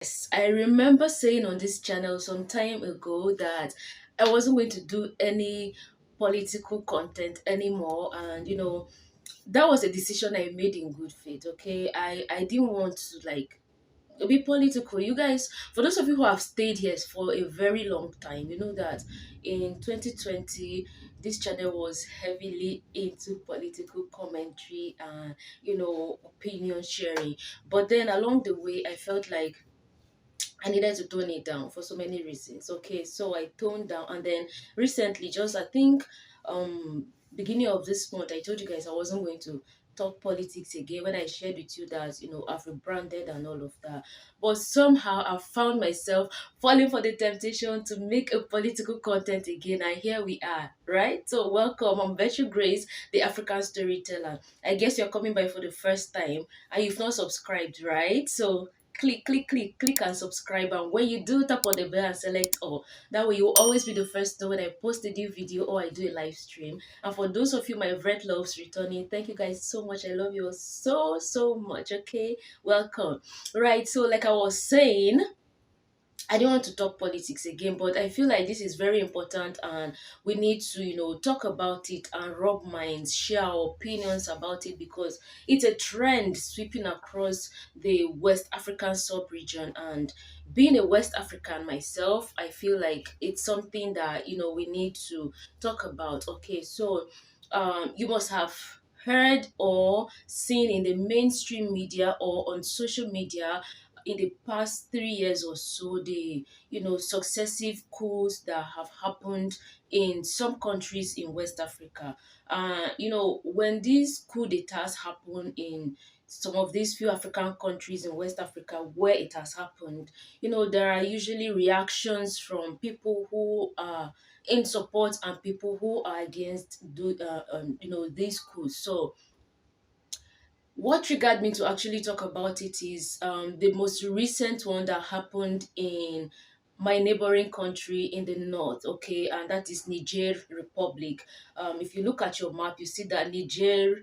Yes, I remember saying on this channel some time ago that I wasn't going to do any political content anymore, and that was a decision I made in good faith. Okay, I didn't want to be political. You guys, for those of you who have stayed here for a very long time, you know that in 2020 this channel was heavily into political commentary and opinion sharing. But then along the way I felt like I needed to tone it down for so many reasons. Okay, so I toned down, and then recently, just I think beginning of this month, I told you guys I wasn't going to talk politics again when I shared with you that I've rebranded and all of that. But somehow I found myself falling for the temptation to make a political content again, and here we are, right? So welcome, I'm Virtue Grace, the African storyteller. I guess you're coming by for the first time and you've not subscribed, right? So click and subscribe, and when you do, tap on the bell and select all. That way you'll always be the first to know when I post a new video or I do a live stream. And for those of you my red loves returning, thank you guys so much. I love you all so much. Okay, welcome. Right, so like I was saying, I don't want to talk politics again, but I feel like this is very important and we need to, talk about it and rub minds, share our opinions about it because it's a trend sweeping across the West African sub-region. And being a West African myself, I feel like it's something that, we need to talk about. Okay, so you must have heard or seen in the mainstream media or on social media in the past 3 years or so, the successive coups that have happened in some countries in West Africa. When these coup d'etats happen in some of these few African countries in West Africa where it has happened, there are usually reactions from people who are in support and people who are against these coups. So what triggered me to actually talk about it is the most recent one that happened in my neighboring country in the north, okay, and that is Niger Republic. If you look at your map, you see that Niger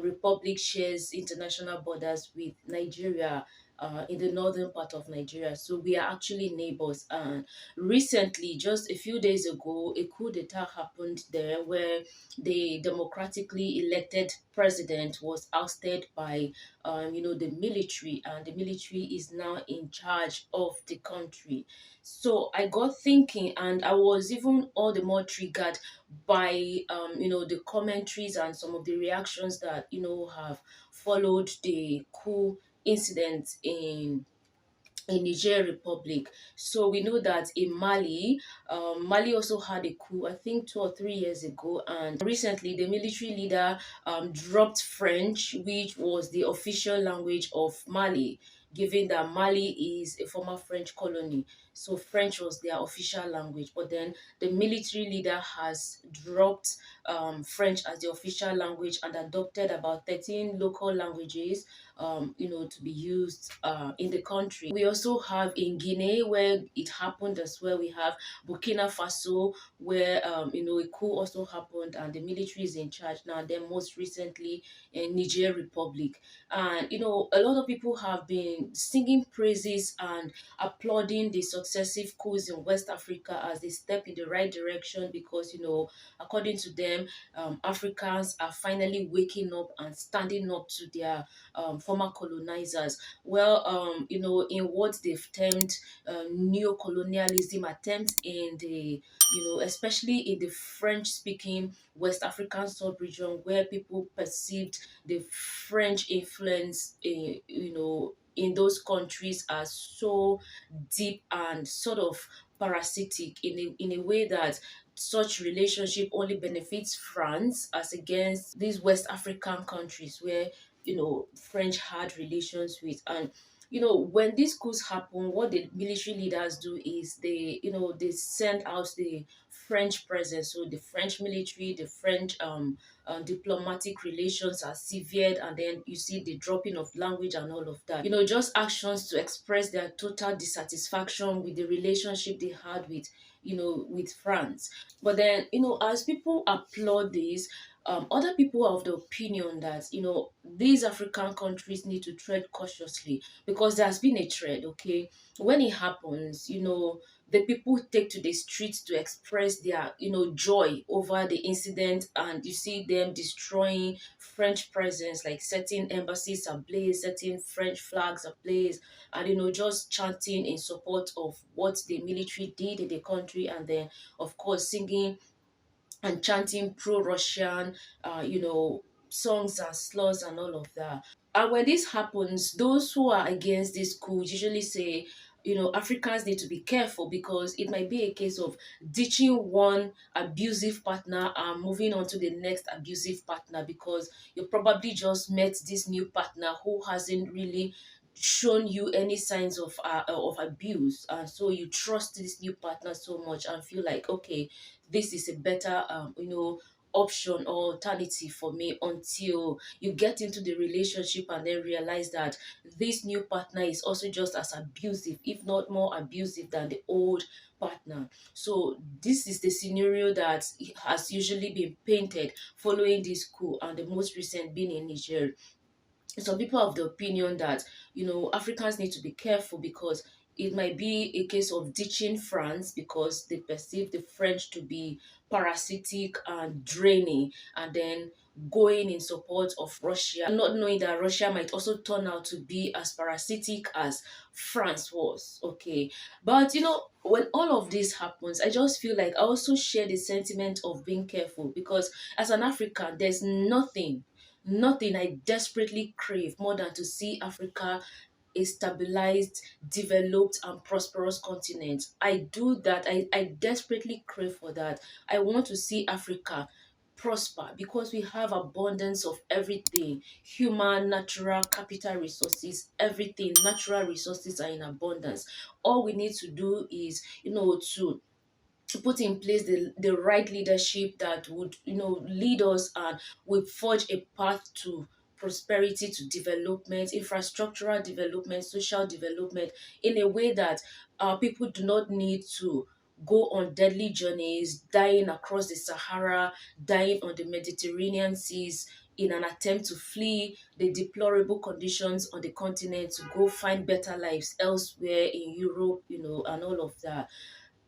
Republic shares international borders with Nigeria. In the northern part of Nigeria, so we are actually neighbors. And recently, just a few days ago, a coup d'etat happened there where the democratically elected president was ousted by the military, and the military is now in charge of the country. So I got thinking, and I was even all the more triggered by the commentaries and some of the reactions that have followed the coup incident in Niger Republic. So we know that in Mali, Mali also had a coup, I think 2 or 3 years ago, and recently the military leader dropped French, which was the official language of Mali, given that Mali is a former French colony. So French was their official language, but then the military leader has dropped French as the official language and adopted about 13 local languages to be used in the country. We also have in Guinea where it happened as well. We have Burkina Faso where a coup also happened and the military is in charge now. Then most recently in Niger Republic, and a lot of people have been singing praises and applauding the successive coups in West Africa as they step in the right direction because according to them, Africans are finally waking up and standing up to their former colonizers. Well, in what they've termed neo-colonialism attempts in the, especially in the French-speaking West African sub-region where people perceived the French influence, in those countries as so deep and sort of parasitic in a way that such relationship only benefits France as against these West African countries where French had relations with. And when these coups happen, what the military leaders do is they send out the French presence. So the French military, the French diplomatic relations are severed, and then you see the dropping of language and all of that. Just actions to express their total dissatisfaction with the relationship they had with France. But then, as people applaud this, other people are of the opinion that these African countries need to tread cautiously because there's been a trend. Okay, when it happens, the people take to the streets to express their joy over the incident, and you see them destroying French presence, like setting embassies ablaze, setting French flags ablaze, and just chanting in support of what the military did in the country, and then of course singing and chanting pro-Russian, songs and slurs and all of that. And when this happens, those who are against this could usually say, Africans need to be careful because it might be a case of ditching one abusive partner and moving on to the next abusive partner because you probably just met this new partner who hasn't really shown you any signs of abuse, and so you trust this new partner so much and feel like, okay, this is a better option or alternative for me, until you get into the relationship and then realize that this new partner is also just as abusive, if not more abusive than the old partner. So this is the scenario that has usually been painted following this coup, and the most recent being in Niger. Some people have the opinion that Africans need to be careful because it might be a case of ditching France because they perceive the French to be parasitic and draining, and then going in support of Russia, not knowing that Russia might also turn out to be as parasitic as France was. Okay, but when all of this happens, I just feel like I also share the sentiment of being careful because as an African, there's nothing I desperately crave more than to see Africa a stabilized, developed, and prosperous continent. I do that. I desperately crave for that. I want to see Africa prosper because we have abundance of everything: human, natural, capital resources, everything. Natural resources are in abundance. All we need to do is to put in place the right leadership that would lead us and will forge a path to prosperity, to development, infrastructural development, social development, in a way that our people do not need to go on deadly journeys, dying across the Sahara, dying on the Mediterranean seas in an attempt to flee the deplorable conditions on the continent to go find better lives elsewhere in Europe, and all of that.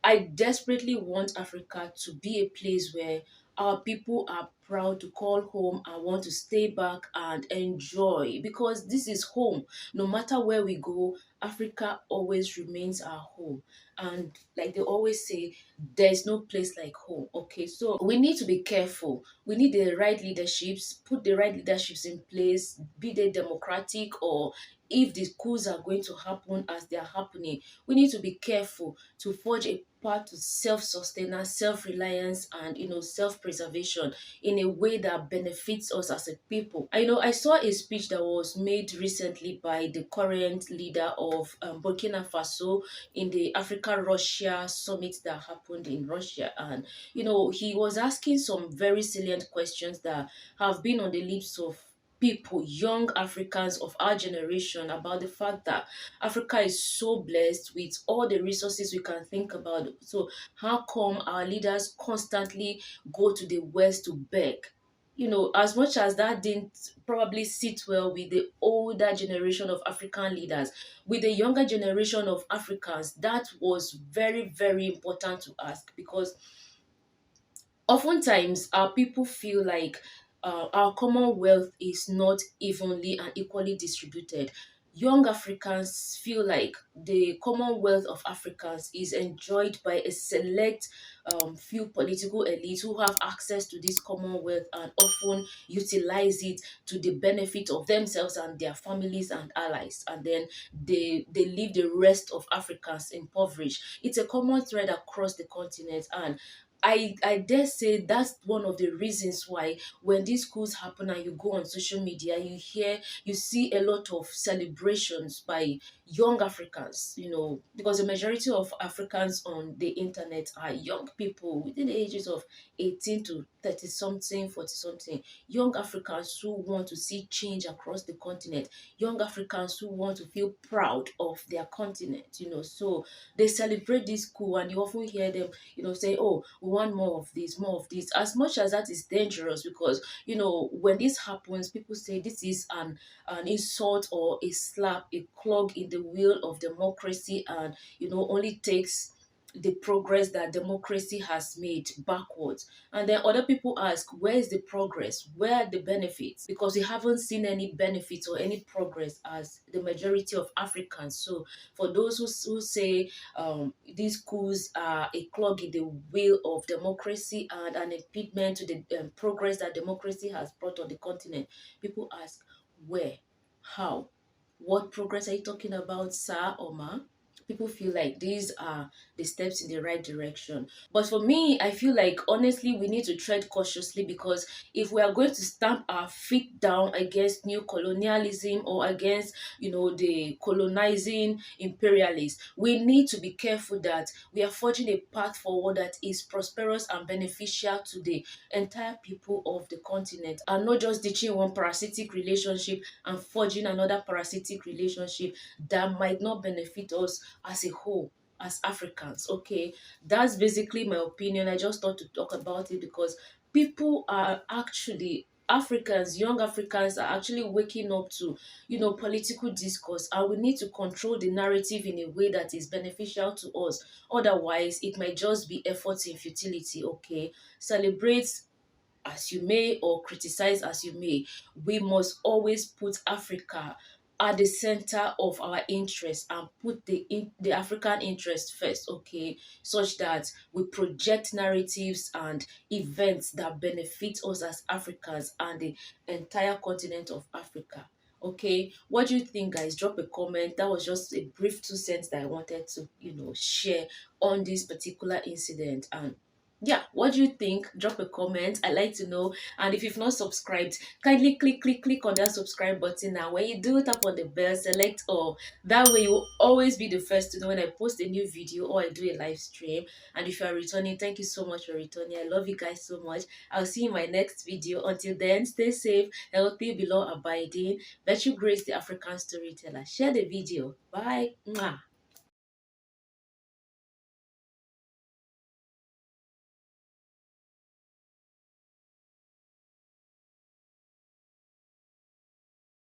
I desperately want Africa to be a place where our people are proud to call home and want to stay back and enjoy, because this is home. No matter where we go, Africa always remains our home. And like they always say, there's no place like home. Okay, so we need to be careful. We need the right leaderships, put the right leaderships in place, be they democratic, or if the coups are going to happen as they are happening, we need to be careful to forge a path to self-sustenance, self-reliance, and self-preservation in a way that benefits us as a people. I saw a speech that was made recently by the current leader of Burkina Faso in the Africa-Russia summit that happened in Russia, and he was asking some very salient questions that have been on the lips of people, young Africans of our generation, about the fact that Africa is so blessed with all the resources we can think about. So how come our leaders constantly go to the West to beg? As much as that didn't probably sit well with the older generation of African leaders, with the younger generation of Africans, that was very, very important to ask, because oftentimes our people feel like our commonwealth is not evenly and equally distributed. Young Africans feel like the commonwealth of Africans is enjoyed by a select few political elites who have access to this commonwealth and often utilize it to the benefit of themselves and their families and allies, and then they leave the rest of Africans impoverished. It's a common thread across the continent, and I dare say that's one of the reasons why when these schools happen and you go on social media, you see a lot of celebrations by young Africans, because the majority of Africans on the internet are young people within the ages of 18 to 30 something, 40 something, young Africans who want to see change across the continent, young Africans who want to feel proud of their continent, so they celebrate this school, and you often hear them say, oh, we want more of this, more of this. As much as that is dangerous, because when this happens, people say this is an insult or a slap, a clog in the wheel of democracy, and only takes the progress that democracy has made backwards. And then other people ask, where is the progress? Where are the benefits? Because we haven't seen any benefits or any progress as the majority of Africans. So for those who say these coups are a clog in the wheel of democracy and an impediment to the progress that democracy has brought on the continent, people ask, where? How? What progress are you talking about, sir or ma? People feel like these are the steps in the right direction. But for me, I feel like honestly, we need to tread cautiously, because if we are going to stamp our feet down against new colonialism or against, the colonizing imperialists, we need to be careful that we are forging a path forward that is prosperous and beneficial to the entire people of the continent, and not just ditching one parasitic relationship and forging another parasitic relationship that might not benefit us as a whole, as Africans. Okay, that's basically my opinion. I just thought to talk about it because people are actually, Africans, young Africans are actually waking up to, political discourse, and we need to control the narrative in a way that is beneficial to us. Otherwise, it might just be efforts in futility. Okay, celebrate as you may or criticize as you may, we must always put Africa at the center of our interest and put the African interest first, okay, such that we project narratives and events that benefit us as Africans and the entire continent of Africa. Okay, what do you think, guys? Drop a comment. That was just a brief 2 cents that I wanted to, share on this particular incident. And yeah, what do you think? Drop a comment. I like to know. And if you've not subscribed, kindly click on that subscribe button now. When you do, tap on the bell, select all. That way you will always be the first to know when I post a new video or I do a live stream. And if you are returning, thank you so much for returning. I love you guys so much. I'll see you in my next video. Until then, stay safe, healthy, below abiding. Virtue Grace, the African storyteller. Share the video. Bye. Mwah.